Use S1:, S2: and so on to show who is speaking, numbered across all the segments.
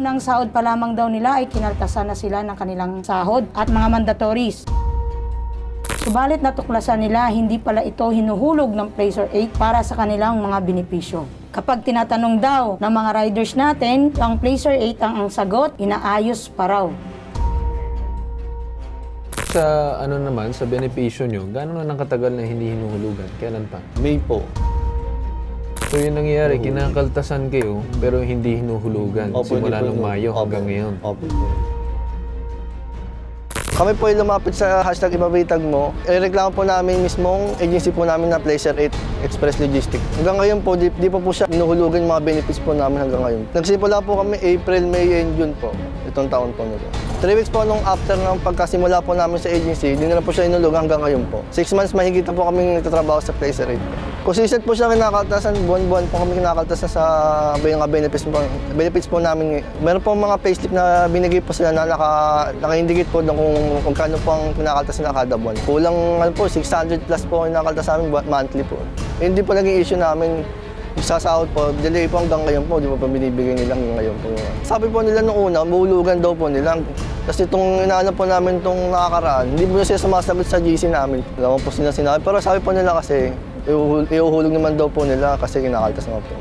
S1: Unang sahod pa lamang daw nila ay kinaltasan na sila ng kanilang sahod at mga mandatories. Subalit natuklasan nila hindi pala ito hinuhulog ng Placer 8 para sa kanilang mga benepisyo. Kapag tinatanong daw ng mga riders natin, ang Placer 8 ang sagot, inaayos pa raw.
S2: Sa ano naman, sa benepisyo nyo, gano'n na katagal na hindi hinuhulugan? Kailan pa?
S3: May po.
S2: So yung nangyayari, kinakaltasan kayo pero hindi hinuhulugan simula nung Mayo hanggang ngayon.
S3: Opo. Kami po ay lumapit sa hashtag Ibabaytag Mo. Reklamo po namin mismong agency po namin na Placer 8 Express Logistics. Hanggang ngayon po, di pa po siya hinuhulugan yung mga benefits po namin hanggang ngayon. Nagsimula po kami April, May, and June po. Itong taon po nito. 3 weeks po nung after ng pagkasimula po namin sa agency, hindi na po siya hinulugan hanggang ngayon po. 6 months mahigit na po kami nagtatrabaho sa Placer 8 po. Consistent po siya kinakaltasan, buwan-buwan po kami kinakaltasan sa mga benefits po namin. Meron po mga payslip na binigay po sila na naka-indicate po kung kano po ang kinakaltasan na kada buwan. Kulang po, 600 plus po ang kinakaltasan namin monthly po. Hindi po naging issue namin. Sasahod po, delay po hanggang ngayon po, di ba pa binibigay nila hanggang ngayon po. Sabi po nila nung una, mahulugan daw po nila. Kasi itong inaanap po namin itong nakakaraan, hindi po sila sumasagot sa GC namin. Wala po sila sinabi, pero sabi po nila kasi, iuhulog naman daw po nila kasi kinakaltas naman po.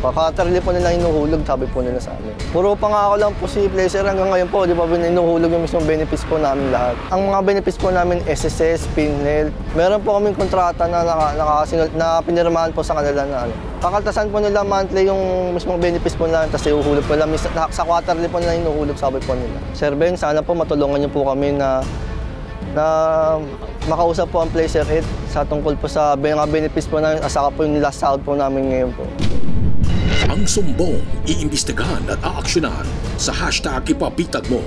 S3: Pakatarli po nila inuhulog, sabi po nila sa amin. Puro pangako lang po si Placer hanggang ngayon po, di ba inuhulog yung mismong benefits po namin lahat. Ang mga benefits po namin, SSS, PhilHealth, meron po kaming kontrata na pinirmahan po sa kanila na kakaltasan po nila monthly yung mismong benefits po namin, tapos iuhulog po nila. Sa quarterly po nila inuhulog, sabi po nila. Sir Ben, sana po matulungan niyo po kami na makausap po ang Placer 8 sa tungkol po sa mga benefits po namin, asaka po yung last sahod po namin ngayon po.
S4: Ang sumbong, iimbestigahan at aaksyonahan sa hashtag Ipabitag Mo.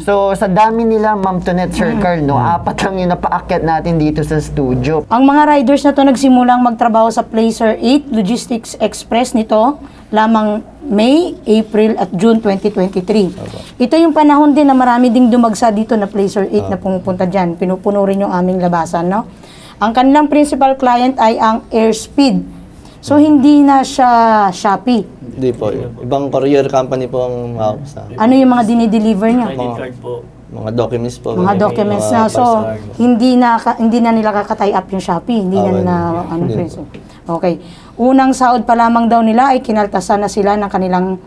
S5: So, sa dami nila, Ma'am Tonet, Sir Carl, no, 4 lang yung napaakyat natin dito sa studio.
S1: Ang mga riders na to nagsimulang magtrabaho sa Placer 8 Logistics Express nito lamang May, April at June 2023. Ito yung panahon din na marami ding dumagsa dito na Placer 8 na pumupunta dyan. Pinupuno rin yung aming labasan, no? Ang kanilang principal client ay ang Airspeed. So, hindi na siya Shopee.
S3: Hindi po. Ibang courier company po ang sa
S1: Ano yung mga dinideliver niya?
S3: mga documents po.
S1: Mga documents na. So, hindi na nila kakatay up yung Shopee. Hindi na nila, Okay. Unang sahod pa lamang daw nila ay kinaltasan na sila ng kanilang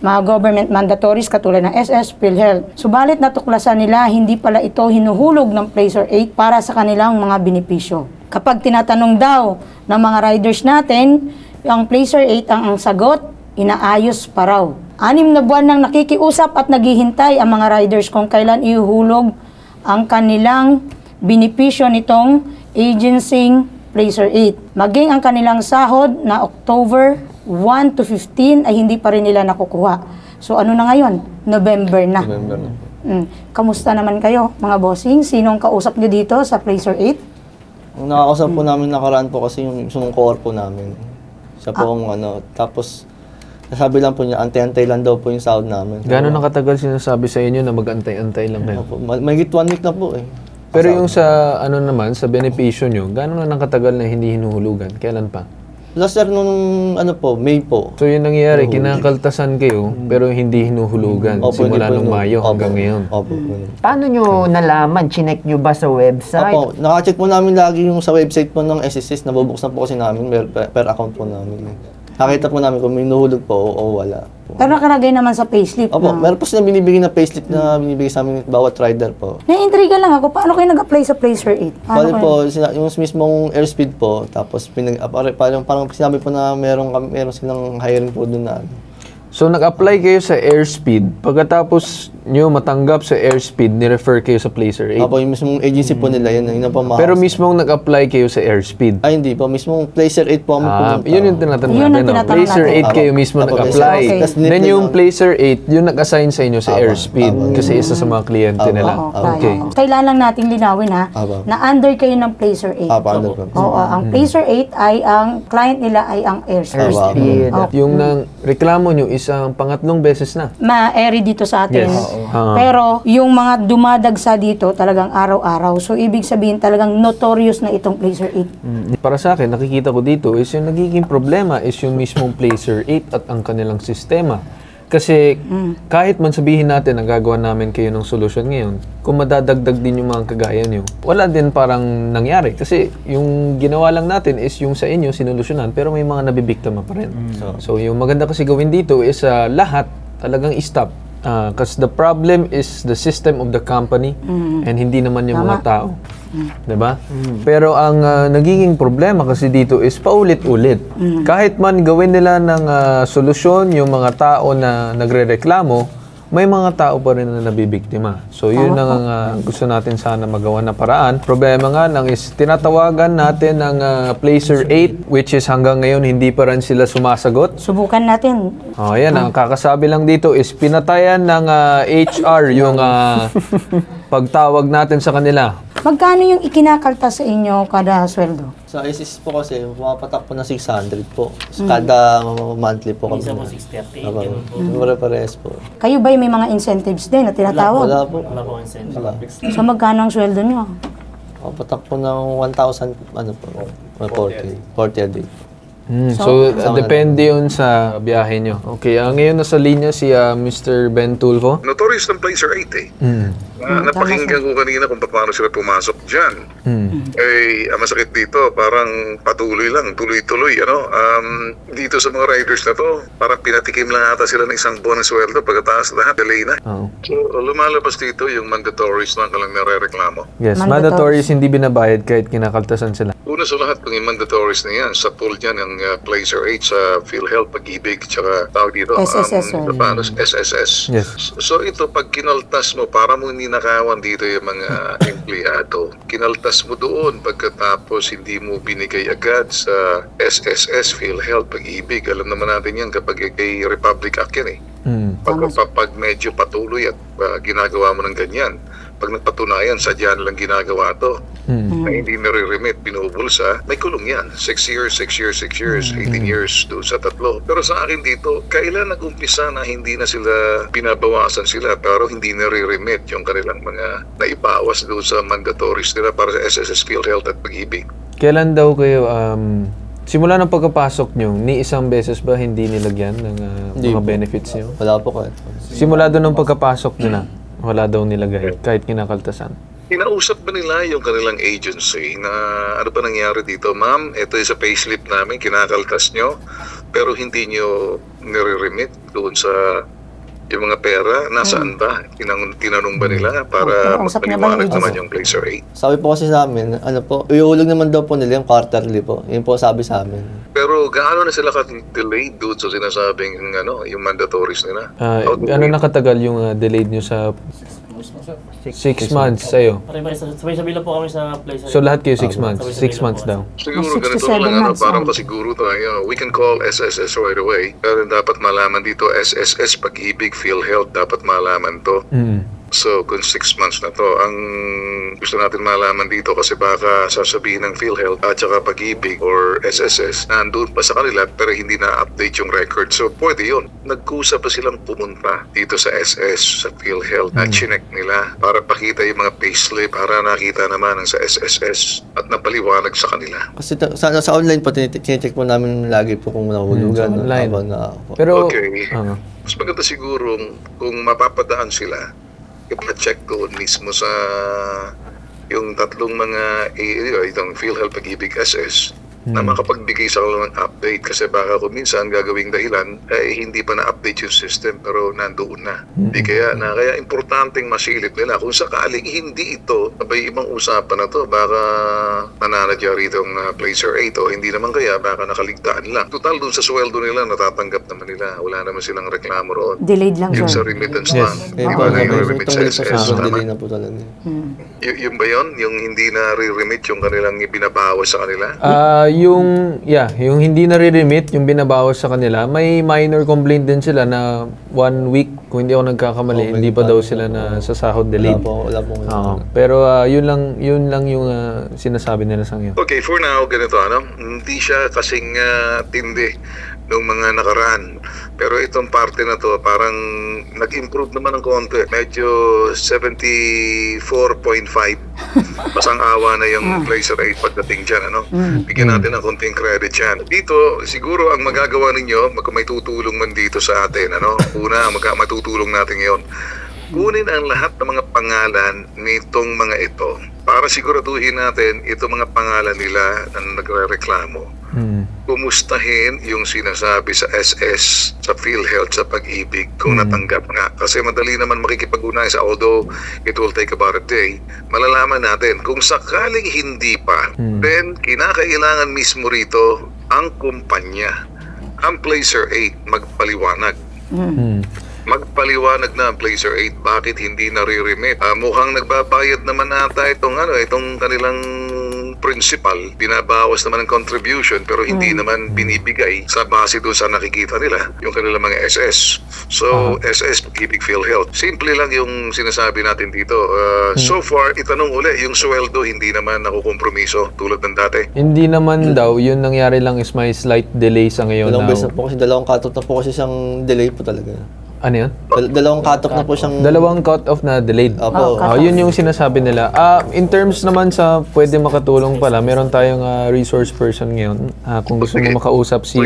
S1: mga government mandatories katulad ng SS, PhilHealth. Subalit natuklasan nila, hindi pala ito hinuhulog ng Placer 8 para sa kanilang mga benepisyo. Kapag tinatanong daw ng mga riders natin, ang Placer 8 ang sagot, inaayos pa raw. 6 na buwan nang nakikiusap at naghihintay ang mga riders kung kailan ihuhulog ang kanilang benepisyo nitong agency Placer 8. Maging ang kanilang sahod na October 1 to 15 ay hindi pa rin nila nakukuha. So ano na ngayon? November na. Kamusta naman kayo mga bossing? Sinong kausap nyo dito sa Placer 8?
S3: Ang nakakausap po namin nakaraan po kasi yung core po namin. Siya po tapos nasabi lang po niya, antay-antay lang daw po yung sahod namin.
S2: Gano'n nakatagal sinasabi sa inyo na mag-antay-antay lang kayo?
S3: Mahigit 1 week na po eh.
S2: Pero yung sa naman, sa benepisyo nyo, gano'n na nakatagal na hindi hinuhulugan? Kailan pa?
S3: Last year nung May po.
S2: So yung nangyayari, kinakaltasan kayo pero hindi hinuhulugan simula nung Mayo hanggang ngayon.
S5: Paano nyo nalaman? Chinek nyo ba sa website?
S3: Opo, nakacheck po namin lagi yung sa website po ng SSS, nabubuksan po kasi namin per account po namin. Nakita po namin kung may nuhulog po o wala.
S1: Pero nakalagay naman sa payslip.
S3: Opo, meron po silang binibigay na payslip na binibigay sa amin bawat rider po.
S1: Na-intriga lang ako, paano kayo nag-apply sa Placer 8?
S3: Bali po, yung mismong Airspeed po, tapos parang sinabi po na meron silang hiring po doon na.
S2: So nag-apply kayo sa Airspeed, pagkatapos nyo matanggap sa Airspeed, ni-refer kayo sa Placer 8?
S3: Opo, yung mismong agency po nila, yun ang pamahas.
S2: Pero mismong nag-apply kayo sa Airspeed?
S3: Ay, hindi po. Mismong Placer 8 po kami pumunta.
S2: Yun yung tinatanong natin. Placer 8 kayo mismo nag-apply. Then yung Placer 8, yung nag-assign sa inyo sa Airspeed kasi isa sa mga kliyente nila.
S1: Okay. Kailangan lang nating linawin na under kayo ng Placer 8. Ang Placer 8 ay ang client nila ay ang Airspeed.
S2: Yung nang reklamo nyo is ang pangatlong beses na.
S1: Ma-airy dito sa atin.
S2: Yes.
S1: Pero yung mga dumadagsa dito talagang araw-araw. So ibig sabihin talagang notorious na itong Placer 8.
S2: Para sa akin, nakikita ko dito is yung nagiging problema is yung mismong Placer 8 at ang kanilang sistema. Kasi kahit man sabihin natin na gagawa namin kayo ng solusyon ngayon, kung madadagdag din yung mga kagaya nyo, wala din parang nangyari. Kasi yung ginawa lang natin is yung sa inyo, sinolusyonan, pero may mga nabibiktima pa rin. So yung maganda kasi gawin dito is lahat talagang stop. Because the problem is the system of the company and hindi naman yung mga tao. Diba? Pero ang nagiging problema kasi dito is paulit-ulit. Kahit man gawin nila ng solusyon yung mga tao na nagrereklamo, may mga tao pa rin na nabibiktima. So yun ang gusto natin sana magawa na paraan. Problema nga lang is tinatawagan natin ng Placer 8 which is hanggang ngayon hindi pa rin sila sumasagot.
S1: Subukan natin.
S2: Yan. Ang kakasabi lang dito is pinatayan ng HR yung pagtawag natin sa kanila.
S1: Magkano yung ikinakaltas sa inyo kada sweldo?
S3: Sa ISIS po kasi, pumapatak po na 600 po. Kada monthly po kami.
S6: Isa po 630.
S3: Pare-pares po.
S1: Kayo ba may mga incentives din na tinatawag?
S3: Wala po.
S6: Wala po incentive.
S3: Wala.
S1: So magkano ang sweldo nyo?
S3: Pumapatak po ng 1,000, ano po, 40 a day.
S2: So, depende yun sa biyahe nyo. Okay, ngayon nasa linya si Mr. Ben Tulfo.
S7: Notorious ng Placer 8 eh. Napakinggan ko kanina kung paano sila pumasok dyan. Ang masakit dito, parang patuloy lang, tuloy-tuloy. Dito sa mga riders na to, parang pinatikim lang ata sila ng isang buwan ng sweldo pagkataas lahat, delay na. So, lumalabas dito yung mandatories na kalang nare-reklamo.
S2: Yes, mandatories hindi binabayad kahit kinakaltasan sila.
S7: Una sa lahat, yung mandatories na yan, sa pool dyan ng Placer 8 sa PhilHealth, Pag-ibig, tsaka tawag dito, SSS.
S2: Yes.
S7: So ito, pag kinaltas mo, para mo hindi nakawan dito yung mga empleyado, kinaltas mo doon pagkatapos hindi mo binigay agad sa SSS, PhilHealth, Pag-ibig. Alam naman natin yan kapag kay Republic Act yan eh. Pag medyo patuloy at ginagawa mo ng ganyan, pag nagpatunayan, sadya lang ginagawa to, na hindi nare-remit, binubulsa, may kulong yan. 6 years, 18 years doon sa 3. Pero sa akin dito, kailan nag-umpisa na hindi na sila binabawasan sila pero hindi nare-remit yung kanilang mga naibawas doon sa mandatories nila para sa SSS, PhilHealth at Pag-ibig?
S2: Kailan daw kayo, simula ng pagkapasok nyo, ni isang beses ba hindi nilagyan ng mga benefits nyo?
S3: Wala po kahit.
S2: Simula doon ng pagkapasok nyo na, wala daw nilagay kahit kinakaltasan.
S7: Kinausap ba nila yung kanilang agency na ano pa nangyari dito? Ma'am, ito yung sa payslip namin, kinakaltas nyo, pero hindi nyo nire-remit doon sa yung mga pera. Nasaan ba? Tinanong ba nila para magpaliwanag naman yung Placer 8?
S3: Sabi po kasi sa amin, iuulog naman daw po nila yung quarterly po. Yun po sabi sa amin.
S7: Pero gaano na sila ka-delayed doon sa sinasabing yung mandatories nila?
S2: Ano nakatagal yung delayed nyo sa 6 months sa'yo?
S6: Sabay-sabay lang po kami sa place.
S2: So lahat kayo 6 months? 6 months daw?
S7: Siguro ganito lang, parang kasiguro tayo. We can call SSS right away. Pero dapat malaman dito, SSS, Pag-ibig, PhilHealth, dapat malaman to. So, kung 6 months na to, ang gusto natin malaman dito kasi baka sasabihin ng PhilHealth at saka Pag-ibig or SSS na andun pa sa kanila pero hindi na-update yung record. So, pwede yun. Nagkusa pa silang pumunta dito sa SS, sa PhilHealth at chinek nila para pakita yung mga payslip para nakita naman ng sa SSS at napaliwanag sa kanila.
S3: Kasi sa online po, tinicheck po namin lagi po kung nahulugan.
S2: Online. Pero,
S7: okay. Mas maganda siguro kung mapapadaan sila, ipa-check doon mismo sa yung tatlong mga itong PhilHealth, Pag-ibig, SS na makapagbigay sa kanila ng update kasi baka kung minsan gagawing dahilan hindi pa na-update yung system pero nandoon na. Kaya importanteng masilip nila kung sakaling hindi ito sabay ibang usapan na to baka mananadya rito ang Placer 8 o hindi naman kaya baka nakaligtaan lang. Total dun sa sweldo nila natatanggap naman nila. Wala naman silang reklamo roon.
S1: Delayed lang
S7: yung
S1: sir.
S7: sa remittance lang. Iba na yung remittance sa SS.
S3: Delay na po talaga.
S7: Yung ba yun? Yung hindi na re-remit yung kanilang ibinabawas sa kanila?
S2: Yung hindi nare-remit, yung binabawas sa kanila, may minor complaint din sila na 1 week, kung hindi ako nagkakamali, hindi pa daw sila na sa sahod delayed.
S3: Wala po.
S2: Pero yun lang yung sinasabi nila sa ngayon.
S7: Okay, for now, ganito hindi siya kasing tindi noong mga nakaraan. Pero itong parte na to, parang nag-improve naman ng konti. Medyo 74.5. Pasang awa na yung Placer 8 pagdating dyan. Ano? Bigyan natin ng konting credit yan. Dito, siguro ang magagawa ninyo, kung may tutulong man dito sa atin, ano? Una, matutulong natin ngayon. Kunin ang lahat ng mga pangalan nitong mga ito para siguraduhin natin itong mga pangalan nila na nagre-reklamo. Kumustahin yung sinasabi sa SS, sa PhilHealth, sa Pag-ibig kung natanggap nga. Kasi madali naman makikipag-unayan sa, although it will take about a day, malalaman natin kung sakaling hindi pa, then kinakailangan mismo rito ang kumpanya, ang Placer 8 magpaliwanag. Magpaliwanag na ang Placer 8 bakit hindi nare-remit. Mukhang nagbabayad naman ata itong kanilang principal. Binabawas naman ang contribution pero hindi naman binibigay sa base doon sa nakikita nila yung kanilang mga SS. So, SS, Pag-ibig, PhilHealth. Simple lang yung sinasabi natin dito. So far, itanong uli, yung sweldo hindi naman nakukompromiso tulad ng dati.
S2: Hindi naman daw, yun nangyari lang is may slight delay sa ngayon.
S3: Dalawang cut-off na po kasi siyang delay po talaga.
S2: Ano yun?
S3: Dalawang cut-off na po siyang...
S2: Dalawang cut-off na delayed.
S3: Opo.
S2: Yun yung sinasabi nila. In terms naman sa pwede makatulong pala, meron tayong resource person ngayon. Kung gusto mo makausap si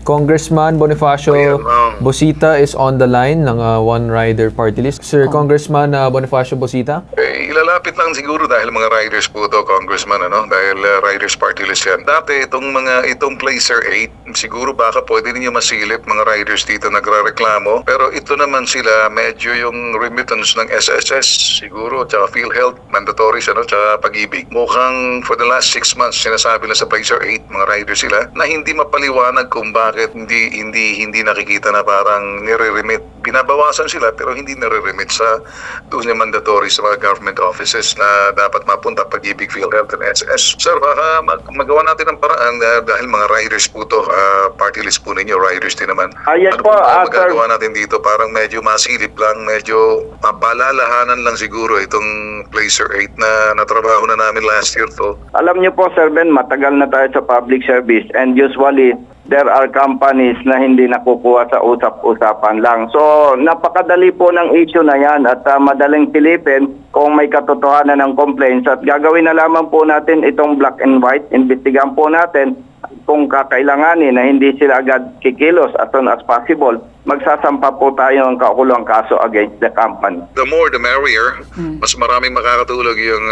S2: Congressman Bonifacio Bosita is on the line ng One Rider Party List. Sir Congressman Bonifacio Bosita?
S7: Ilalapit lang siguro dahil mga riders po to, Congressman, dahil Riders Party List yan. Dati, itong Placer 8, siguro baka pwede ninyo masilip mga riders dito nagre-reklamo. Pero ito naman sila, medyo yung remittance ng SSS, siguro, tsaka PhilHealth, mandatory tsaka Pag-ibig. Mukhang for the last 6 months, sinasabi na sa Placer 8, mga riders sila, na hindi mapaliwanag kung bakit hindi nakikita na parang nire-remit. Binabawasan sila, pero hindi nire-remit sa doon yung mandatory sa mga government offices na dapat mapunta Pag-ibig, PhilHealth, and SS. Sir, baka magawa natin ang paraan dahil mga riders po to, party list po ninyo, riders din naman.
S8: Yes
S7: ano
S8: po,
S7: magagawa natin dito? Parang medyo masilip lang, medyo mapalalahanan lang siguro itong Placer 8 na natrabaho na namin last year to.
S8: Alam niyo po, Sir Ben, matagal na tayo sa public service and usually there are companies na hindi nakukuha sa usap-usapan lang. So, napakadali po ng issue na yan at madaling silipin kung may katotohanan ng complaints at gagawin na lamang po natin itong black and white. Investigahan po natin kung kakailanganin na hindi sila agad kikilos as soon as possible. Magsasampa po tayo ng kaukulong kaso against the company.
S7: The more, the merrier. Mas maraming makakatulog yung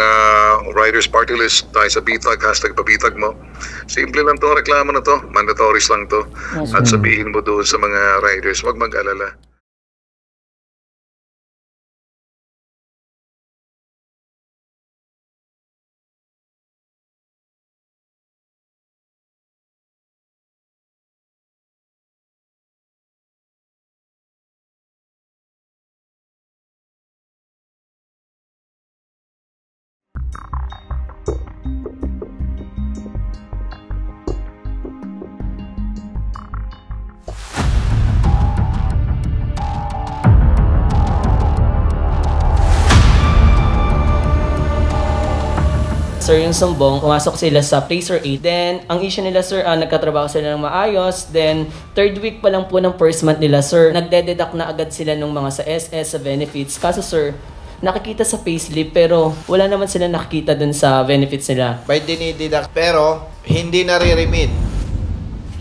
S7: Riders Party List tayo sa BITAG, #pabitag mo. Simple lang itong reklamo na to. Mandatories lang to. At sabihin mo doon sa mga riders, huwag mag-alala.
S6: Sir, yung sumbong, pumasok sila sa Placer 8. Then, ang issue nila, sir, nagkatrabaho sila ng maayos. Then, 3rd week pa lang po ng first month nila, sir, nagdededuct na agad sila ng mga sa SS, sa benefits. Kaso, sir, nakikita sa payslip pero wala naman sila nakikita dun sa benefits nila.
S9: May dinideduct pero hindi nare-remit.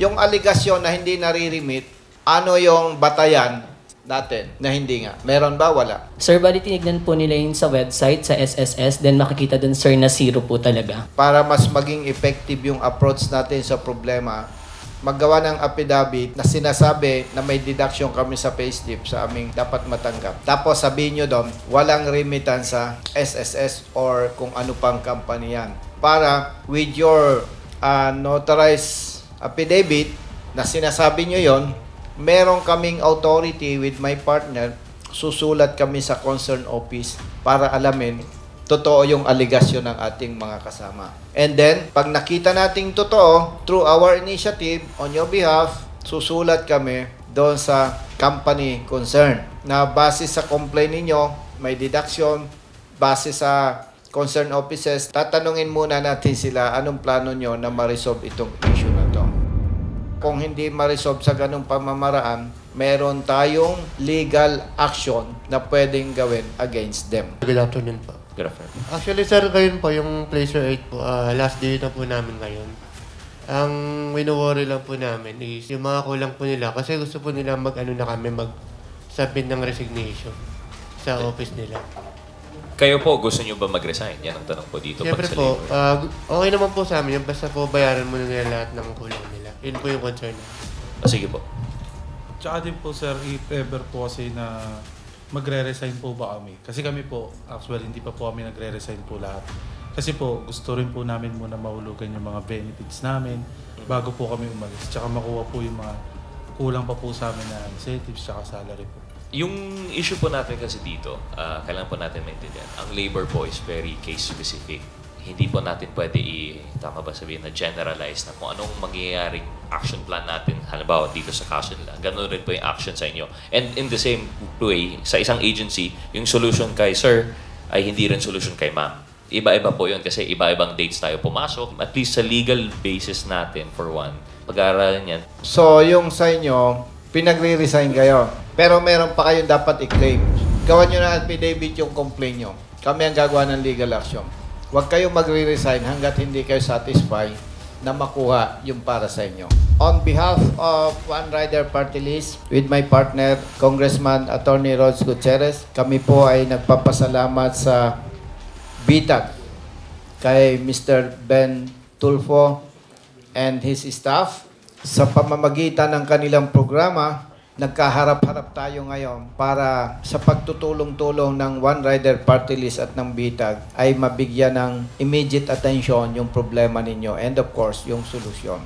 S9: Yung aligasyon na hindi nare-remit, ano yung batayan natin na hindi nga? Meron ba? Wala.
S6: Sir, bali tinignan po nila yun sa website, sa SSS, then makikita dun, sir, na 0 po talaga.
S9: Para mas maging effective yung approach natin sa problema, maggawa ng affidavit na sinasabi na may deduction kami sa payslip sa aming dapat matanggap. Tapos sabihin nyo doon, walang remittance sa SSS or kung ano pang company yan. Para with your notarized affidavit na sinasabi nyo yon, meron kaming authority with my partner, susulat kami sa concerned office para alamin totoo yung aligasyon ng ating mga kasama. And then, pag nakita nating totoo, through our initiative, on your behalf, susulat kami doon sa company concern na base sa complaint ninyo, may deduction, base sa concerned offices, tatanungin muna natin sila anong plano nyo na ma-resolve itong issue na to. kung hindi ma-resolve sa ganung pamamaraan, meron tayong legal action na pwedeng gawin against them.
S10: Good afternoon po.
S11: Good afternoon.
S10: Actually, sir, ngayon po, yung Placer 8 po, last day na po namin ngayon. Ang wino-worry lang po namin is yung mga kulang po nila kasi gusto po nila mag-submit ng resignation sa office nila.
S11: Kayo po, gusto nyo ba mag-resign? Yan ang tanong po dito.
S10: Siyempre po, okay naman po sa amin. Basta po bayaran mo nila lahat ng kulang nila. Yun po yung concern.
S11: Sige po.
S12: Tsaka din po, sir, if ever po kasi na magre-resign po ba kami? Kasi kami po, actually, hindi pa po kami nagre-resign po lahat. Kasi po, gusto rin po namin muna mahulugan yung mga benefits namin bago po kami umalis. Tsaka makuha po yung mga kulang pa po sa amin na incentives tsaka salary po.
S11: Yung issue po natin kasi dito, kailangan po natin maintindihan. Ang labor po is very case specific. Hindi po natin pwede tama ba sabihin na generalize na kung anong mangyayaring action plan natin, halimbawa dito sa kaso nila. Ganun rin po yung action sa inyo. And in the same way, sa isang agency, yung solution kay sir ay hindi rin solution kay ma'am. Iba-iba po yun kasi iba-ibang dates tayo pumasok. At least sa legal basis natin, for one, pag-aaralan yan.
S9: So, yung sa inyo, pinagre-resign kayo. Pero meron pa kayong dapat i-claim. Gawan nyo na affidavit yung complaint nyo. Kami ang gagawa ng legal action. Huwag kayong magre-resign hanggat hindi kayo satisfied na makuha yung para sa inyo. On behalf of One Rider Party List, with my partner, Congressman Attorney Rods Gutierrez, kami po ay nagpapasalamat sa BITAG kay Mr. Ben Tulfo and his staff. Sa pamamagitan ng kanilang programa, nagkaharap-harap tayo ngayon para sa pagtutulong-tulong ng One Rider Party List at ng BITAG ay mabigyan ng immediate attention yung problema ninyo and of course yung solusyon.